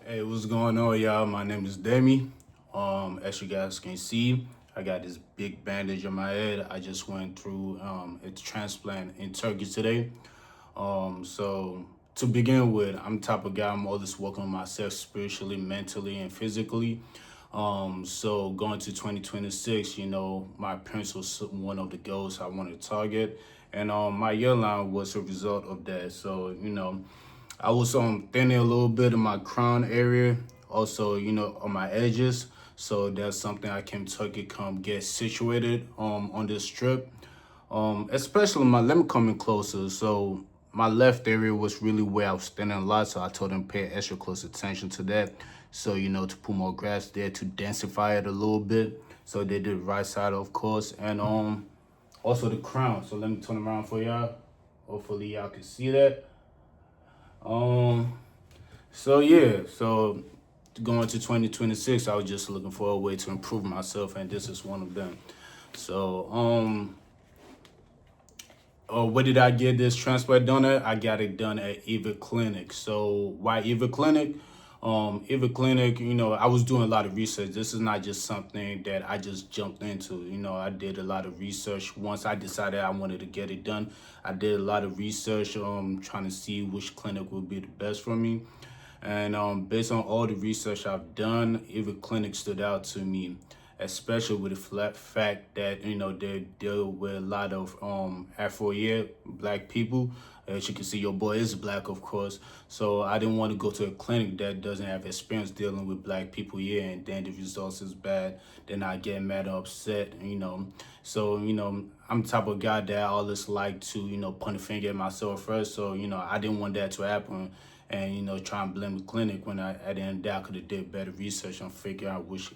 Hey, what's going on, y'all? My name is Demi. As you guys can see, I got this big bandage on my head. I just went through a transplant in Turkey today. So to begin with, I'm the type of guy. I'm always working on myself spiritually, mentally, and physically. So going to 2026, my appearance was one of the goals I wanted to target, and my yearline was a result of that. So I was thinning a little bit in my crown area, also on my edges. So that's something I came to Turkey come get situated on this trip. Especially let me come in closer. So my left area was really where I was standing a lot, so I told them pay extra close attention to that. So to put more grass there to densify it a little bit. So they did the right side, of course, and also the crown. So let me turn around for y'all. Hopefully y'all can see that. Um, so going to 2026, I was just looking for a way to improve myself, and this is one of them. So where did I get this transplant done at? I got it done at Heva Clinic. So why Heva Clinic? Heva Clinic, I was doing a lot of research. This is not just something that I just jumped into. I did a lot of research. Once I decided I wanted to get it done, I did a lot of research, trying to see which clinic would be the best for me. And based on all the research I've done, Heva Clinic stood out to me, especially with the fact that they deal with a lot of Afro black people. As you can see, your boy is black, of course. So I didn't want to go to a clinic that doesn't have experience dealing with black people here, and then the results is bad. Then I get mad or upset. So I'm the type of guy that I always like to point a finger at myself first. So I didn't want that to happen, and try and blame the clinic when at the end of the day I could have did better research and figure out which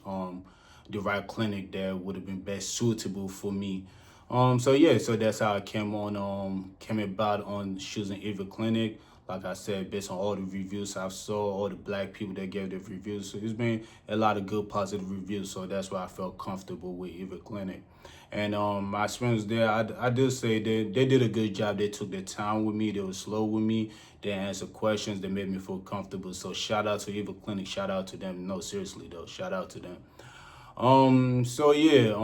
the right clinic that would have been best suitable for me. So that's how I came about on choosing Heva Clinic. Like I said, based on all the reviews I saw, all the black people that gave their reviews, so it's been a lot of good positive reviews. So that's why I felt comfortable with Heva Clinic. And my experience there, I did say they did a good job. They took their time with me. They were slow with me. They answered questions. They made me feel comfortable. So shout out to Heva Clinic. Shout out to them. No, seriously though, shout out to them. So yeah,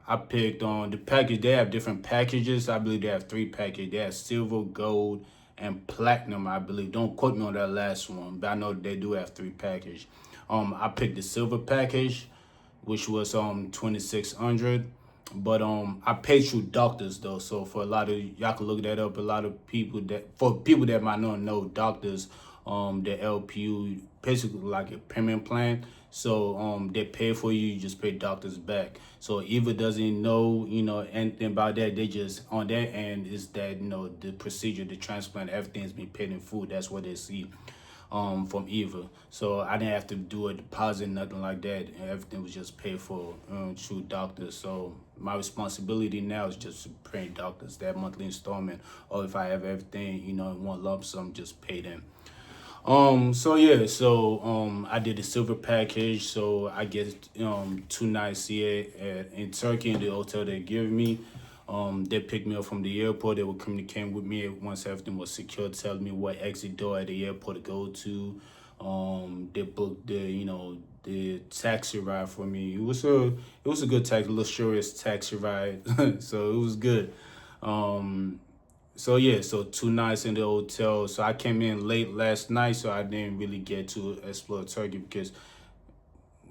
I picked on the package. They have different packages. I believe they have three packages. They have silver, gold, and platinum, I believe. Don't quote me on that last one, but I know they do have three packages. I picked the silver package, which was 2,600. But I paid through doctors though. So for a lot of y'all can look that up. A lot of people that might not know doctors, the LPU basically like a payment plan. So they pay for you, you just pay doctors back. So Eva doesn't know, anything about that. They just on their end is that, the procedure, the transplant, everything's been paid in full. That's what they see from Eva. So I didn't have to do a deposit, nothing like that. Everything was just paid for through doctors. So my responsibility now is just to pay doctors that monthly installment, or if I have everything, in one lump sum, just pay them. I did the silver package, so I get 2 nights here in Turkey in the hotel they give me. They picked me up from the airport. They would communicate with me once everything was secure, telling me what exit door at the airport to go to. They booked the taxi ride for me. It was a good taxi, luxurious taxi ride, so it was good. So 2 nights in the hotel. So I came in late last night, so I didn't really get to explore Turkey because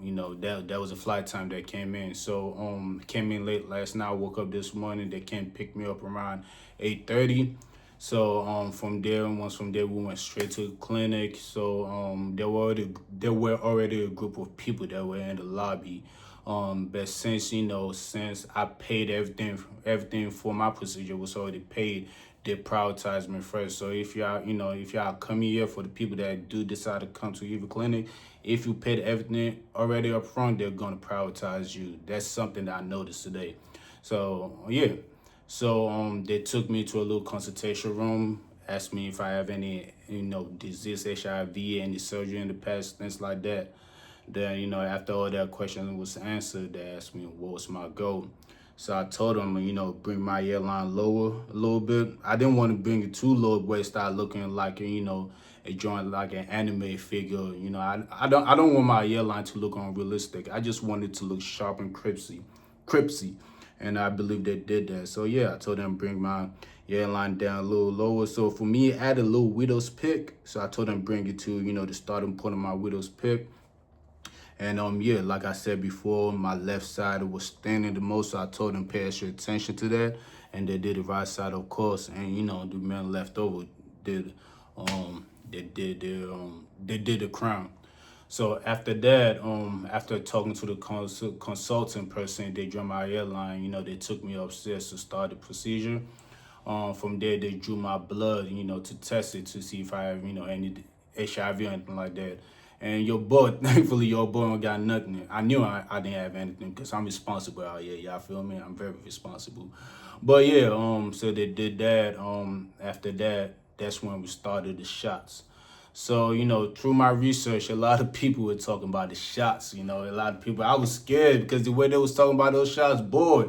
that was a flight time that came in. So came in late last night. I woke up this morning. They came pick me up around 8:30. So once from there we went straight to the clinic. So there were already a group of people that were in the lobby. But since I paid everything for my procedure was already paid, they prioritize me first. So if y'all come here, for the people that do decide to come to Eva Clinic, if you paid everything already up front, they're gonna prioritize you. That's something that I noticed today. So yeah. So they took me to a little consultation room, asked me if I have any, disease, HIV, any surgery in the past, things like that. Then, after all that question was answered, they asked me what was my goal. So I told them, bring my airline lower a little bit. I didn't want to bring it too low where it started looking like, a joint like an anime figure. You know, I don't want my hairline to look unrealistic. I just want it to look sharp and crispy. And I believe they did that. So yeah, I told them bring my hairline down a little lower. So for me, add a little widow's pick. So I told them bring it to, the starting point of my widow's pick. And yeah, like I said before, my left side was thinning the most, so I told them pay extra attention to that. And they did the right side, of course. And the men left over did they did the crown. So after that, after talking to the consultant person, they drew my hairline. They took me upstairs to start the procedure. From there, they drew my blood, to test it to see if I have, any HIV or anything like that. And your boy, thankfully, your boy don't got nothing. I knew I didn't have anything because I'm responsible out here. Y'all feel me? I'm very responsible. But yeah, so they did that. After that, that's when we started the shots. So, through my research, a lot of people were talking about the shots. A lot of people, I was scared because the way they was talking about those shots, boy,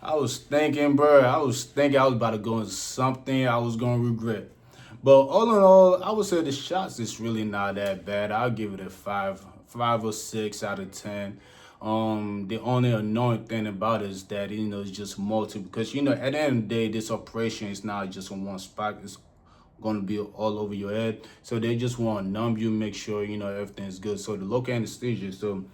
I was thinking, bro, I was about to go into something I was going to regret. But all in all, I would say the shots is really not that bad. I'll give it a 5 or 6 out of 10. The only annoying thing about it is that, it's just multiple. Because, at the end of the day, this operation is not just on one spot. It's going to be all over your head. So they just want to numb you, make sure, everything's good. So the local anesthesia, so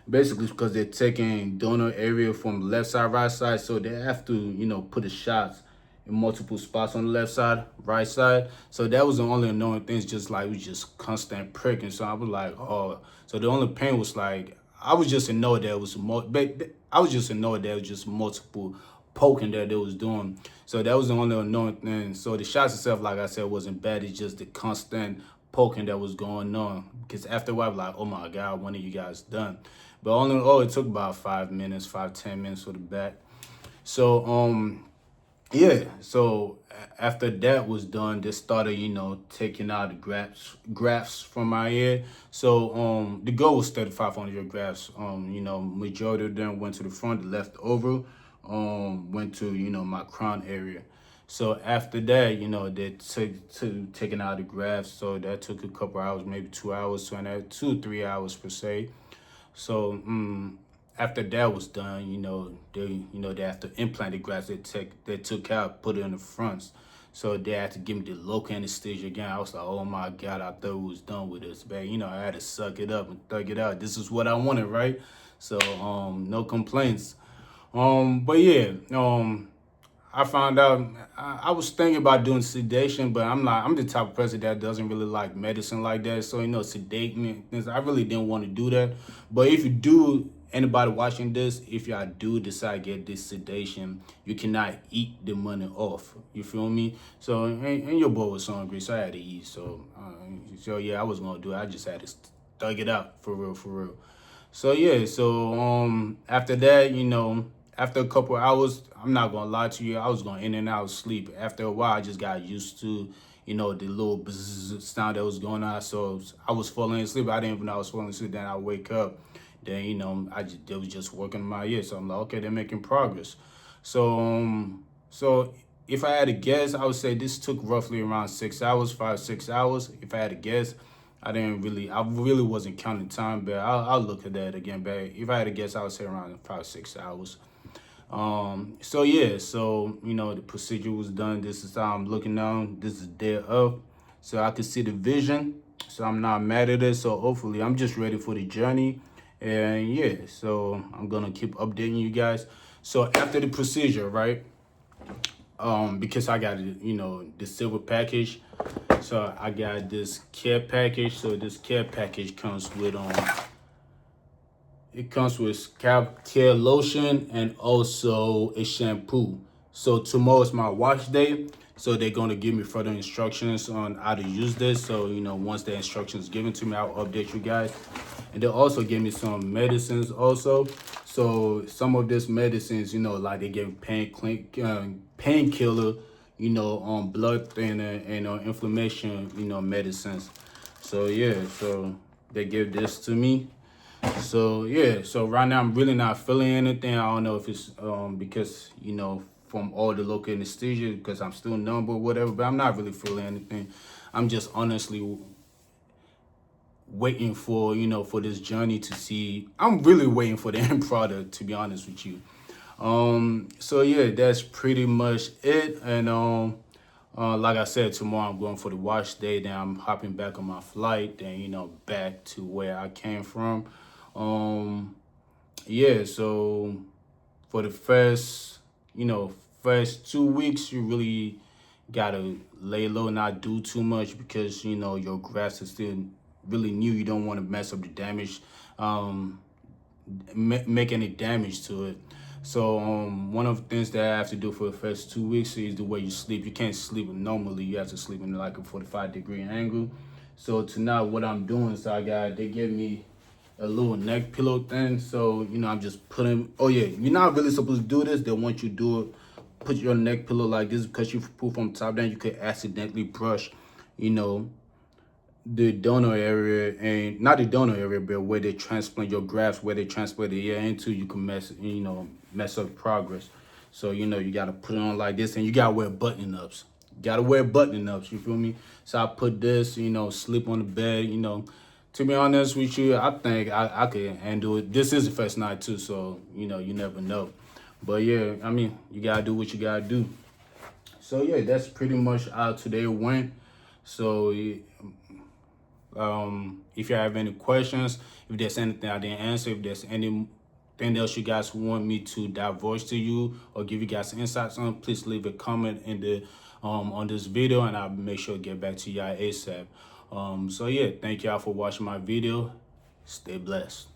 basically because they're taking donor area from left side, right side, so they have to, put the shots in multiple spots on the left side, right side. So that was the only annoying things, just like, it was just constant pricking. So I was like, oh, so the only pain was like, I was just annoyed that it was just multiple poking that they was doing. So that was the only annoying thing. So the shots itself, like I said, wasn't bad. It's just the constant poking that was going on. Because after a while, I was like, oh my God, when are you guys done? But all in all, it took about 5 minutes, 10 minutes for the back. So, yeah, so after that was done, they started, taking out the grafts from my ear. So the goal was 3,500 grafts. Majority of them went to the front, the left over, went to, my crown area. So after that, they taking out the grafts. So that took a couple hours, maybe 2 hours, 3 hours per se. So after that was done, they have to implant the grafts they took out, put it in the fronts. So they had to give me the local anesthesia again. I was like, oh my God, I thought we was done with this, but I had to suck it up and thug it out. This is what I wanted, right? So no complaints. But yeah, I found out I was thinking about doing sedation, but I'm the type of person that doesn't really like medicine like that. So, sedate me. I really didn't want to do that. But if you do, anybody watching this, if y'all do decide to get this sedation, you cannot eat the money off. You feel me? So, and your boy was hungry, so I had to eat. So yeah, I was going to do it. I just had to thug it out for real. So yeah, so after that, after a couple of hours, I'm not gonna lie to you, I was going in and out of sleep. After a while, I just got used to, the little bzzz sound that was going on. So I was falling asleep. I didn't even know I was falling asleep. Then I wake up. Then, they was just working in my ear. So I'm like, okay, they're making progress. So if I had to guess, I would say this took roughly around 6 hours, 6 hours. If I had to guess, I really wasn't counting time, but I'll look at that again. But if I had to guess, I would say around 6 hours. So yeah, so the procedure was done. This is how I'm looking now. This is day of, so I could see the vision. So I'm not mad at it. So hopefully, I'm just ready for the journey. And yeah, so I'm gonna keep updating you guys. So after the procedure, right? Because I got the silver package. So I got this care package. So this care package comes with it comes with scalp care lotion and also a shampoo. So tomorrow is my wash day. So they're gonna give me further instructions on how to use this. So once the instructions given to me, I'll update you guys. And they'll also give me some medicines also. So some of these medicines, like they give painkiller, blood thinner and inflammation, medicines. So yeah, so they give this to me. So yeah, so right now I'm really not feeling anything. I don't know if it's because from all the local anesthesia, because I'm still numb or whatever, but I'm not really feeling anything. I'm just honestly waiting for, you know, for this journey to see. I'm really waiting for the end product, to be honest with you. So yeah, that's pretty much it. And like I said, tomorrow I'm going for the wash day. Then I'm hopping back on my flight. Then, you know, back to where I came from. Yeah. So for the first, you know, first 2 weeks, you really gotta lay low, not do too much, because, you know, your grass is still really new. You don't want to mess up the damage, make any damage to it. So one of the things that I have to do for the first 2 weeks is the way you sleep. You can't sleep normally. You have to sleep in like a 45-degree angle. So tonight, what I'm doing is they give me a little neck pillow thing. So, you know, I'm just putting, oh yeah, you're not really supposed to do this. They want you to do it. Put your neck pillow like this, because you put from top down, you could accidentally brush, you know, the donor area, and not the donor area, but where they transplant your grafts, where they transplant the air into, you can mess up progress. So, you know, you gotta put it on like this, and you gotta wear button-ups. Gotta wear button-ups, you feel me? So I put this, you know, sleep on the bed, you know. To be honest with you, I think I could handle it. This is the first night too, so, you know, you never know. But yeah, I mean, you gotta do what you gotta do. So yeah, that's pretty much how today went. So if you have any questions, if there's anything I didn't answer, if there's anything else you guys want me to divulge to you or give you guys insights on, please leave a comment in the on this video, and I'll make sure to get back to y'all ASAP. So yeah, thank y'all for watching my video. Stay blessed.